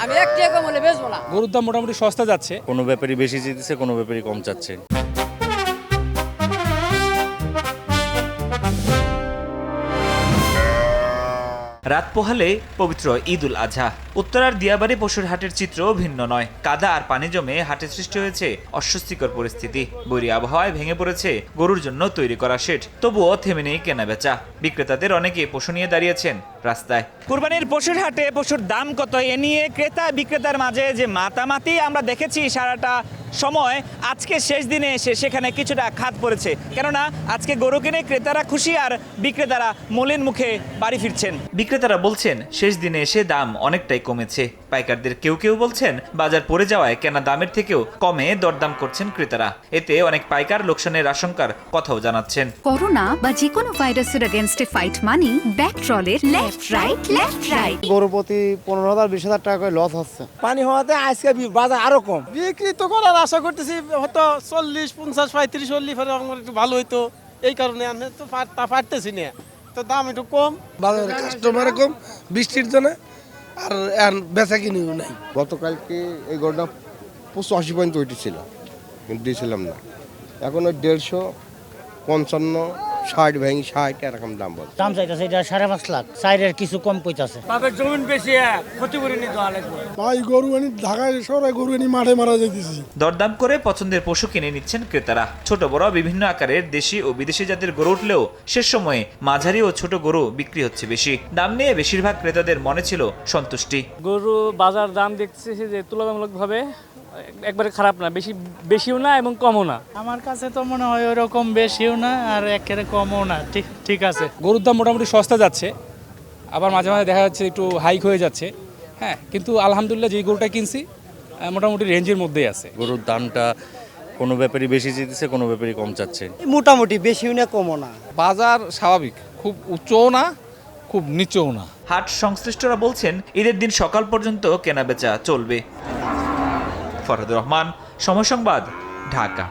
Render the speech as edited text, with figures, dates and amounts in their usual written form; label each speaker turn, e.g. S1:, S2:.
S1: আমি এক টাকা কম হলে বেচবো না।
S2: গরুর দাম মোটামুটি সস্তা যাচ্ছে।
S3: কোনো ব্যাপারই বেশি চাইতেছে, কোনো ব্যাপারই কম চাচ্ছে।
S4: রাত পোহালে পবিত্র ঈদ উল আজহা। উত্তরার দিয়াবাড়ি পশুর হাটের চিত্রও ভিন্ন নয়। কাদা আর পানি জমে হাটে সৃষ্টি হয়েছে অস্বস্তিকর পরিস্থিতি। বৈরী আবহাওয়ায় ভেঙে পড়েছে গরুর জন্য তৈরি করা শেড। তবুও থেমে নেই কেনা বেচা। বিক্রেতাদের অনেকে পশু নিয়ে দাঁড়িয়েছেন রাস্তায়। কুরবানির পশুর হাটে পশুর দাম কত এ নিয়ে ক্রেতা বিক্রেতার মাঝে যে মাতামাতি আমরা দেখেছি সারাটা সময়, আজকে শেষ দিনে এসে সেখানে কিছুটা খাত পড়েছে। কেননা আজকে গরু কিনে ক্রেতারা খুশি আর বিক্রেতারা মলিন মুখে বাড়ি ফিরছেন। বিক্রেতারা বলছেন শেষ দিনে এসে দাম অনেকটাই কমেছে। পাইকারদের কেউ কেউ বলছেন বাজার পড়ে যাওয়ায় কেনা দামের থেকেও কমে দরদাম করছেন ক্রেতারা। এতে অনেক পাইকার লোকসানের আশঙ্কার কথাও জানাচ্ছেন।
S5: করোনা বা যে কোনো ভাইরাসের এগেইনস্টে ফাইট মানি ব্যাকট্রলের লেফট রাইট।
S6: গরু প্রতি 15,000 20,000 টাকা করে লস হচ্ছে।
S7: পানি হওয়াতে আজকে বাজার আরো কম।
S8: বিক্রি তো করার আশা করতেছি, হয়তো 40, 50, 35 চল্লিশ একটু ভালো হইতো। এই কারণে আমি তো পারতেছি না, তো দাম একটু কম।
S9: বাজারে কাস্টমার কম, বৃষ্টির জন্য আর বেচা কিনিও নাই।
S6: গতকালকে এই গরুটা 85 পর্যন্ত উঠেছিল, কিন্তু দিয়েছিলাম না। এখন ওই 150, 55, 60 ভেঙে 60 এরকম দাম বল।
S7: দাম চাইতেছে এটা 5.5 লাখ, চাইরের কিছু কম কইতাছে।
S8: তাদের জমিন বেশি ক্ষতি করে নিতে লাগবে।
S9: ভাই গরু আনি ঢাকায় সরাই গরু আনি মাঠে মারা যাইতেছি।
S4: দরদাম করে পছন্দের পশু কিনে নিচ্ছেন ক্রেতারা। ছোট বড় বিভিন্ন আকারের দেশি ও বিদেশি জাতের গরু উঠলেও শেষ সময়ে মাঝারি ও ছোট গরু বিক্রি হচ্ছে বেশি। দাম নিয়ে বেশিরভাগ ক্রেতাদের মনে ছিল সন্তুষ্টি।
S10: গরু বাজার দাম দেখতেছি যে তুলনামূলকভাবে একবারে খারাপ না, বেশিও না এবং কমও না।
S11: আমার কাছে তো মনে হয় ওরকম বেশিও না আর একেবারে কমও না, ঠিক আছে।
S2: গরুর দাম মোটামুটি সস্তা যাচ্ছে, আবার মাঝে মাঝে দেখা যাচ্ছে একটু হাইক হয়ে যাচ্ছে। হ্যাঁ, কিন্তু আলহামদুলিল্লাহ যে গরুটা কিনছি মোটামুটি রেঞ্জের মধ্যেই আছে।
S3: গরুর দামটা কোনো ব্যাপারই বেশি চাইতেছে, কোনো ব্যাপারই কম চাচ্ছে।
S7: মোটামুটি বেশিও না কমও না।
S9: বাজার স্বাভাবিক, খুব উচ্চও না খুব নিচুও না।
S4: হাট সংশ্লিষ্টরা বলছেন ঈদের দিন সকাল পর্যন্ত কেনাবেচা চলবে। ফরহাদুর রহমান, সময় সংবাদ, ঢাকা।